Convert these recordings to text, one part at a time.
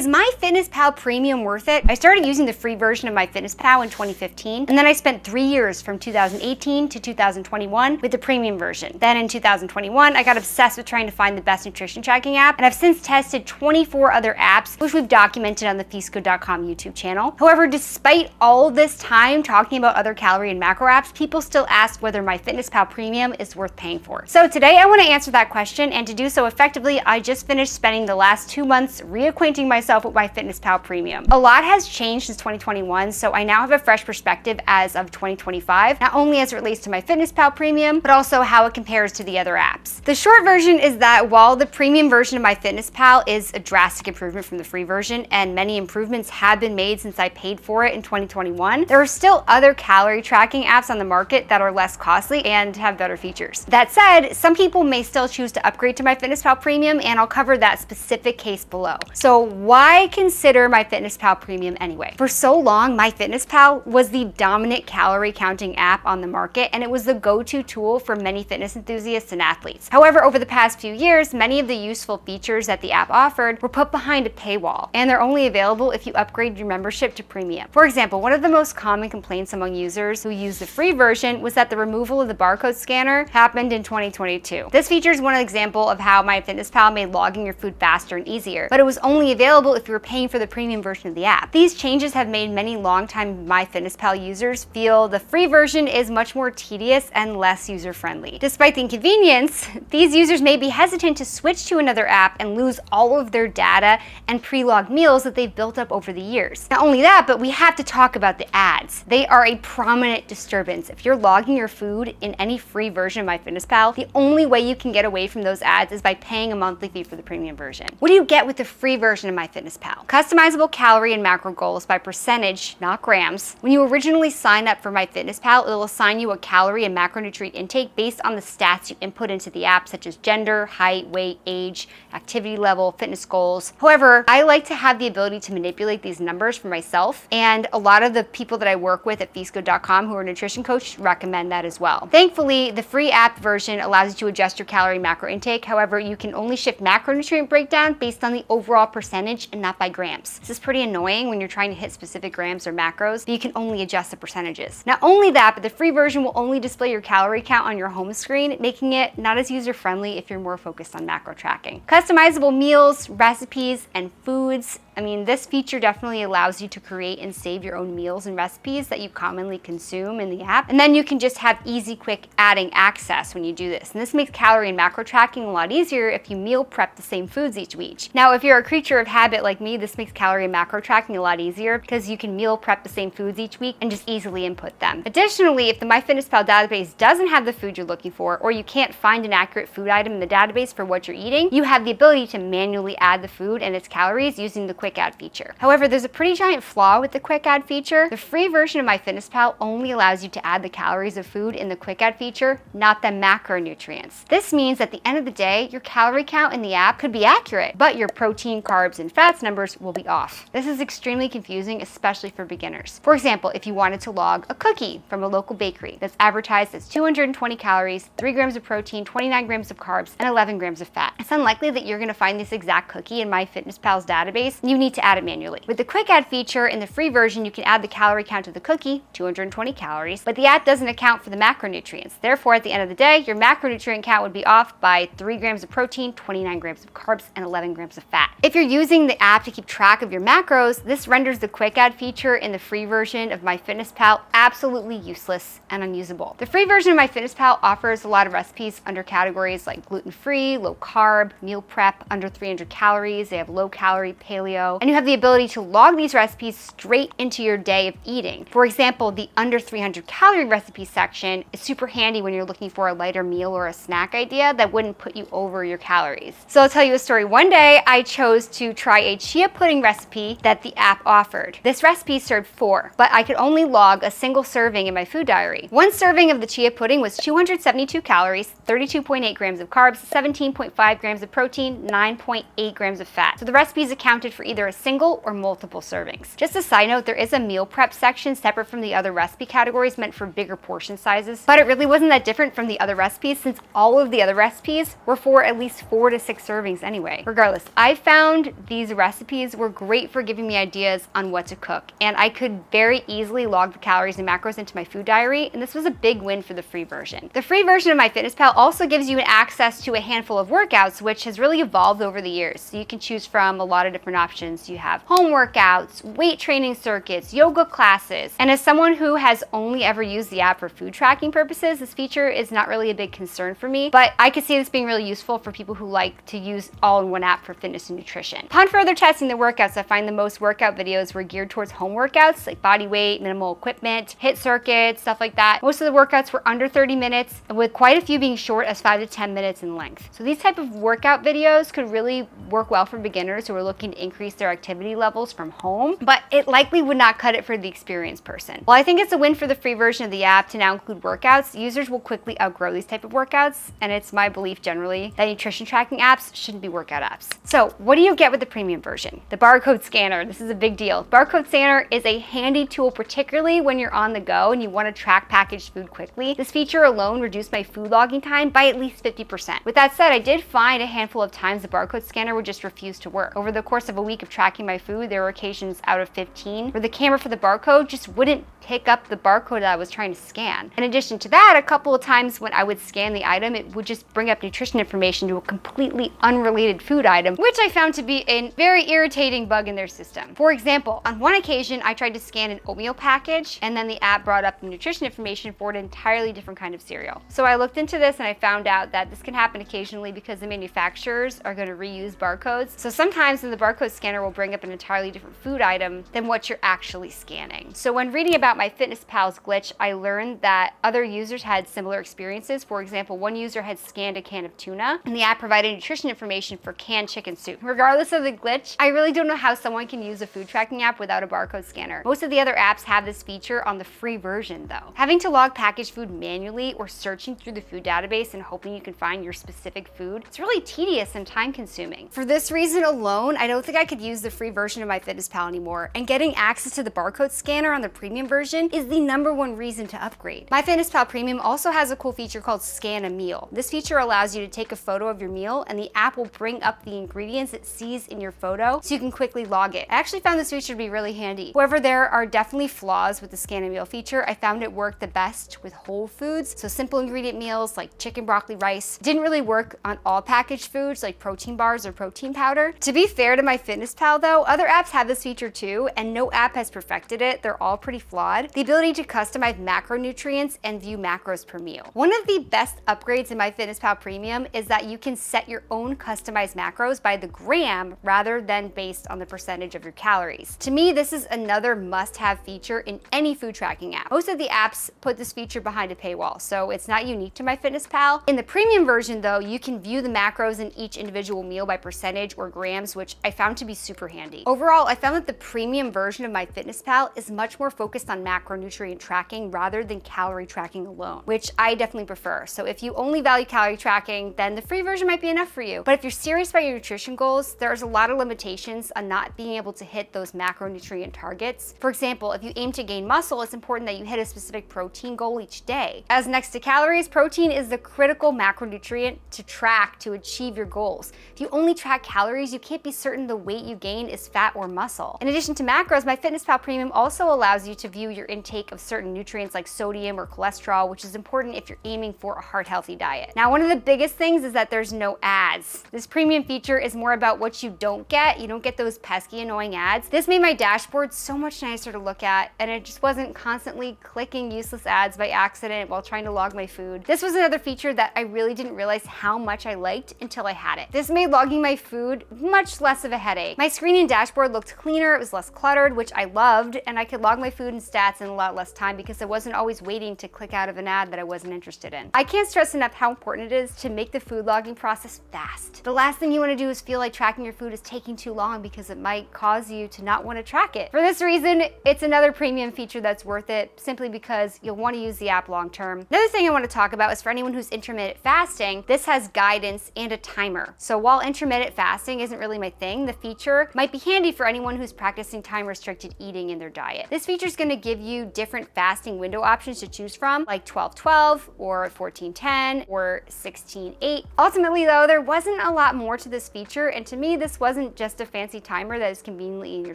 is MyFitnessPal Premium worth it? I started using the free version of MyFitnessPal in 2015, and then I spent 3 years from 2018 to 2021 with the premium version. Then in 2021, I got obsessed with trying to find the best nutrition tracking app, and I've since tested 24 other apps, which we've documented on the 𝘠𝗫𝗄.com YouTube channel. However, despite all of this time talking about other calorie and macro apps, people still ask whether MyFitnessPal Premium is worth paying for. So today I want to answer that question, and to do so effectively, I just finished spending the last 2 months reacquainting myself with MyFitnessPal Premium. A lot has changed since 2021, so I now have a fresh perspective as of 2025, not only as it relates to MyFitnessPal Premium, but also how it compares to the other apps. The short version is that while the premium version of MyFitnessPal is a drastic improvement from the free version, and many improvements have been made since I paid for it in 2021, there are still other calorie tracking apps on the market that are less costly and have better features. That said, some people may still choose to upgrade to MyFitnessPal Premium, and I'll cover that specific case below. So why consider MyFitnessPal Premium anyway? For so long, MyFitnessPal was the dominant calorie counting app on the market, and it was the go-to tool for many fitness enthusiasts and athletes. However, over the past few years, many of the useful features that the app offered were put behind a paywall, and they're only available if you upgrade your membership to Premium. For example, one of the most common complaints among users who use the free version was that the removal of the barcode scanner happened in 2022. This feature is one example of how MyFitnessPal made logging your food faster and easier, but it was only available if you were paying for the premium version of the app. These changes have made many longtime MyFitnessPal users feel the free version is much more tedious and less user-friendly. Despite the inconvenience, these users may be hesitant to switch to another app and lose all of their data and pre-logged meals that they've built up over the years. Not only that, but we have to talk about the ads. They are a prominent disturbance. If you're logging your food in any free version of MyFitnessPal, the only way you can get away from those ads is by paying a monthly fee for the premium version. What do you get with the free version of MyFitnessPal? Customizable calorie and macro goals by percentage, not grams. When you originally sign up for MyFitnessPal, it will assign you a calorie and macronutrient intake based on the stats you input into the app, such as gender, height, weight, age, activity level, fitness goals. However, I like to have the ability to manipulate these numbers for myself, and a lot of the people that I work with at 𝘠𝗫𝗄.com who are nutrition coaches recommend that as well. Thankfully, the free app version allows you to adjust your calorie and macro intake. However, you can only shift macronutrient breakdown based on the overall percentage and not by grams. This is pretty annoying when you're trying to hit specific grams or macros, but you can only adjust the percentages. Not only that, but the free version will only display your calorie count on your home screen, making it not as user-friendly if you're more focused on macro tracking. Customizable meals, recipes, and foods. I mean, this feature definitely allows you to create and save your own meals and recipes that you commonly consume in the app. And then you can just have easy, quick adding access when you do this. And this makes calorie and macro tracking a lot easier if you meal prep the same foods each week. Now, if you're a creature of habit like me, this makes calorie and macro tracking a lot easier because you can meal prep the same foods each week and just easily input them. Additionally, if the MyFitnessPal database doesn't have the food you're looking for, or you can't find an accurate food item in the database for what you're eating, you have the ability to manually add the food and its calories using the quick add feature. However, there's a pretty giant flaw with the quick add feature. The free version of MyFitnessPal only allows you to add the calories of food in the quick add feature, not the macronutrients. This means at the end of the day, your calorie count in the app could be accurate, but your protein, carbs, and fats numbers will be off. This is extremely confusing, especially for beginners. For example, if you wanted to log a cookie from a local bakery that's advertised as 220 calories, 3 grams of protein, 29 grams of carbs, and 11 grams of fat, it's unlikely that you're going to find this exact cookie in MyFitnessPal's database. You need to add it manually. With the quick add feature in the free version, you can add the calorie count of the cookie, 220 calories, but the app doesn't account for the macronutrients. Therefore, at the end of the day, your macronutrient count would be off by 3 grams of protein, 29 grams of carbs, and 11 grams of fat. If you're using the app to keep track of your macros, this renders the quick add feature in the free version of MyFitnessPal absolutely useless and unusable. The free version of MyFitnessPal offers a lot of recipes under categories like gluten-free, low carb, meal prep, under 300 calories. They have low calorie, paleo, and you have the ability to log these recipes straight into your day of eating. For example, the under 300 calorie recipe section is super handy when you're looking for a lighter meal or a snack idea that wouldn't put you over your calories. So I'll tell you a story. One day I chose to try a chia pudding recipe that the app offered. This recipe served 4, but I could only log a single serving in my food diary. One serving of the chia pudding was 272 calories, 32.8 grams of carbs, 17.5 grams of protein, 9.8 grams of fat. So the recipes accounted for either a single or multiple servings. Just a side note, there is a meal prep section separate from the other recipe categories meant for bigger portion sizes, but it really wasn't that different from the other recipes since all of the other recipes were for at least 4 to 6 servings anyway. Regardless, I found these recipes were great for giving me ideas on what to cook, and I could very easily log the calories and macros into my food diary, and this was a big win for the free version. The free version of MyFitnessPal also gives you access to a handful of workouts, which has really evolved over the years. So you can choose from a lot of different options. You have home workouts, weight training circuits, yoga classes, and as someone who has only ever used the app for food tracking purposes, this feature is not really a big concern for me, but I could see this being really useful for people who like to use all-in-one app for fitness and nutrition. Upon further testing the workouts, I find the most workout videos were geared towards home workouts like body weight, minimal equipment, HIIT circuits, stuff like that. Most of the workouts were under 30 minutes, with quite a few being short as 5 to 10 minutes in length. So these type of workout videos could really work well for beginners who are looking to increase their activity levels from home, but it likely would not cut it for the experienced person. While I think it's a win for the free version of the app to now include workouts, users will quickly outgrow these type of workouts, and it's my belief generally that nutrition tracking apps shouldn't be workout apps. So what do you get with the premium version? The barcode scanner. This is a big deal. Barcode scanner is a handy tool, particularly when you're on the go and you want to track packaged food quickly. This feature alone reduced my food logging time by at least 50%. With that said, I did find a handful of times the barcode scanner would just refuse to work. Over the course of a week of tracking my food, there were occasions out of 15 where the camera for the barcode just wouldn't pick up the barcode that I was trying to scan. In addition to that, a couple of times when I would scan the item, it would just bring up nutrition information to a completely unrelated food item, which I found to be a very irritating bug in their system. For example, on one occasion, I tried to scan an oatmeal package, and then the app brought up the nutrition information for an entirely different kind of cereal. So I looked into this and I found out that this can happen occasionally because the manufacturers are going to reuse barcodes. So sometimes the barcode scanner will bring up an entirely different food item than what you're actually scanning. So when reading about MyFitnessPal's glitch, I learned that other users had similar experiences. For example, one user had scanned a can of tuna, and the app provided nutrition information for canned chicken soup. Regardless of the glitch, I really don't know how someone can use a food tracking app without a barcode scanner. Most of the other apps have this feature on the free version though. Having to log packaged food manually or searching through the food database and hoping you can find your specific food, it's really tedious and time consuming. For this reason alone, I don't think I could use the free version of MyFitnessPal anymore, and getting access to the barcode scanner on the premium version is the #1 reason to upgrade. MyFitnessPal Premium also has a cool feature called Scan a Meal. This feature allows you to take a photo of your meal and the app will bring up the ingredients it sees in your photo so you can quickly log it. I actually found this feature to be really handy. However, there are definitely flaws with the Scan a Meal feature. I found it worked the best with whole foods, so simple ingredient meals like chicken, broccoli, rice. Didn't really work on all packaged foods like protein bars or protein powder. To be fair to MyFitnessPal though, other apps have this feature too, and no app has perfected it. They're all pretty flawed. The ability to customize macronutrients and view macros per meal. One of the best upgrades in MyFitnessPal Premium is that you can set your own customized macros by the gram rather than based on the percentage of your calories. To me, this is another must-have feature in any food tracking app. Most of the apps put this feature behind a paywall, so it's not unique to MyFitnessPal. In the premium version though, you can view the macros in each individual meal by percentage or grams, which I found to be super handy. Overall, I found that the premium version of MyFitnessPal is much more focused on macronutrient tracking rather than calorie tracking alone, which I definitely prefer. So if you only value calorie tracking, then the free version might be enough for you. But if you're serious about your nutrition goals, there's a lot of limitations on not being able to hit those macronutrient targets. For example, if you aim to gain muscle, it's important that you hit a specific protein goal each day. As next to calories, protein is the critical macronutrient to track to achieve your goals. If you only track calories, you can't be certain the weight you gain is fat or muscle. In addition to macros, MyFitnessPal Premium also allows you to view your intake of certain nutrients like sodium or cholesterol, which is important if you're aiming for a heart-healthy diet. Now, one of the biggest things is that there's no ads. This premium feature is more about what you don't get. You don't get those pesky, annoying ads. This made my dashboard so much nicer to look at, and it just wasn't constantly clicking useless ads by accident while trying to log my food. This was another feature that I really didn't realize how much I liked until I had it. This made logging my food much less of a headache. My screen and dashboard looked cleaner, it was less cluttered, which I loved, and I could log my food and stats in a lot less time because I wasn't always waiting to click out of an ad that I wasn't interested in. I can't stress enough how important it is to make the food logging process fast. The last thing you want to do is feel like tracking your food is taking too long because it might cause you to not want to track it. For this reason, it's another premium feature that's worth it simply because you'll want to use the app long term. Another thing I want to talk about is for anyone who's intermittent fasting, this has guidance and a timer. So while intermittent fasting isn't really my thing, the feature feature might be handy for anyone who's practicing time-restricted eating in their diet. This feature is going to give you different fasting window options to choose from, like 12-12 or 14-10 or 16-8. Ultimately though, there wasn't a lot more to this feature, and to me this wasn't just a fancy timer that is conveniently in your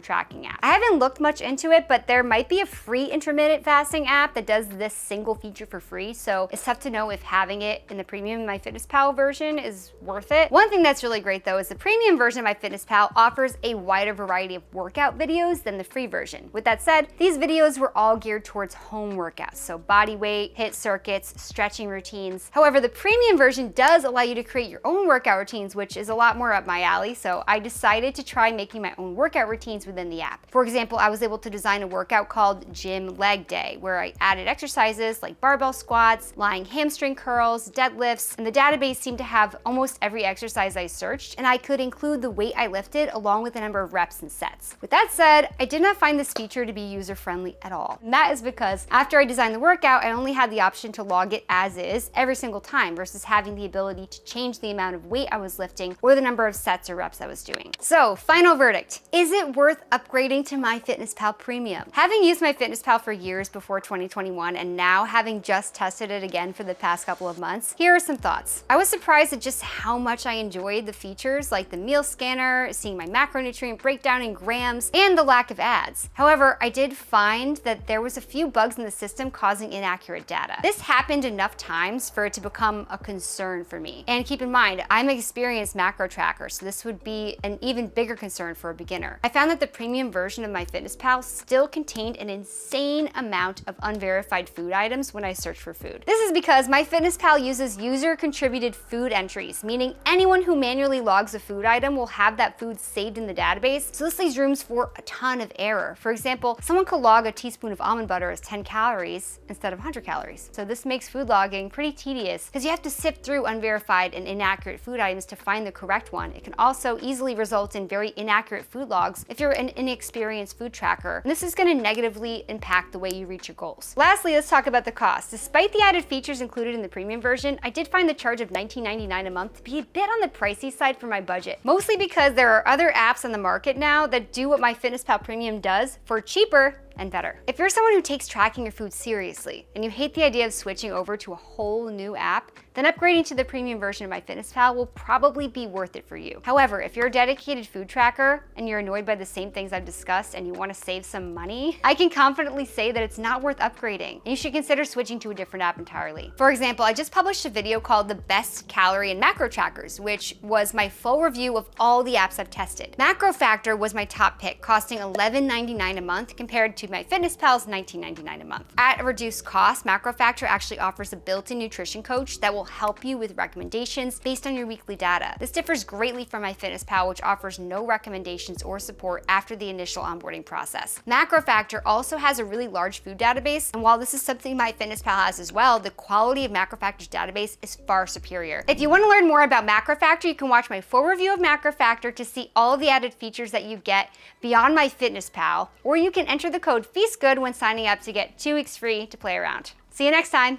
tracking app. I haven't looked much into it, but there might be a free intermittent fasting app that does this single feature for free, so it's tough to know if having it in the premium MyFitnessPal version is worth it. One thing that's really great though is the premium version of MyFitnessPal offers a wider variety of workout videos than the free version. With that said, these videos were all geared towards home workouts, so body weight, HIIT circuits, stretching routines. However, the premium version does allow you to create your own workout routines, which is a lot more up my alley, so I decided to try making my own workout routines within the app. For example, I was able to design a workout called Gym Leg Day, where I added exercises like barbell squats, lying hamstring curls, deadlifts, and the database seemed to have almost every exercise I searched, and I could include the weight I lifted along with the number of reps and sets. With that said, I did not find this feature to be user-friendly at all. And that is because after I designed the workout, I only had the option to log it as is every single time versus having the ability to change the amount of weight I was lifting or the number of sets or reps I was doing. So, final verdict. Is it worth upgrading to MyFitnessPal Premium? Having used MyFitnessPal for years before 2021 and now having just tested it again for the past couple of months, here are some thoughts. I was surprised at just how much I enjoyed the features like the meal scanner, seeing my macronutrient breakdown in grams, and the lack of ads. However, I did find that there was a few bugs in the system causing inaccurate data. This happened enough times for it to become a concern for me. And keep in mind, I'm an experienced macro tracker, so this would be an even bigger concern for a beginner. I found that the premium version of MyFitnessPal still contained an insane amount of unverified food items when I searched for food. This is because MyFitnessPal uses user-contributed food entries, meaning anyone who manually logs a food item will have that food saved in the database, so this leaves rooms for a ton of error. For example, someone could log a teaspoon of almond butter as 10 calories instead of 100 calories. So this makes food logging pretty tedious because you have to sift through unverified and inaccurate food items to find the correct one. It can also easily result in very inaccurate food logs if you're an inexperienced food tracker, and this is going to negatively impact the way you reach your goals. Lastly, let's talk about the cost. Despite the added features included in the premium version, I did find the charge of $19.99 a month to be a bit on the pricey side for my budget, mostly because there are other apps on the market now that do what MyFitnessPal Premium does for cheaper and better. If you're someone who takes tracking your food seriously and you hate the idea of switching over to a whole new app, then upgrading to the premium version of MyFitnessPal will probably be worth it for you. However, if you're a dedicated food tracker and you're annoyed by the same things I've discussed and you want to save some money, I can confidently say that it's not worth upgrading, and you should consider switching to a different app entirely. For example, I just published a video called The Best Calorie and Macro Trackers, which was my full review of all the apps I've tested. Macro Factor was my top pick, costing $11.99 a month compared to MyFitnessPal's $19.99 a month. At a reduced cost, Macro Factor actually offers a built-in nutrition coach that will help you with recommendations based on your weekly data. This differs greatly from MyFitnessPal, which offers no recommendations or support after the initial onboarding process. Macro Factor also has a really large food database, and while this is something MyFitnessPal has as well, the quality of Macro Factor's database is far superior. If you want to learn more about Macro Factor, you can watch my full review of Macro Factor to see all of the added features that you get beyond MyFitnessPal, or you can enter the code FEASTGOOD when signing up to get 2 weeks free to play around. See you next time.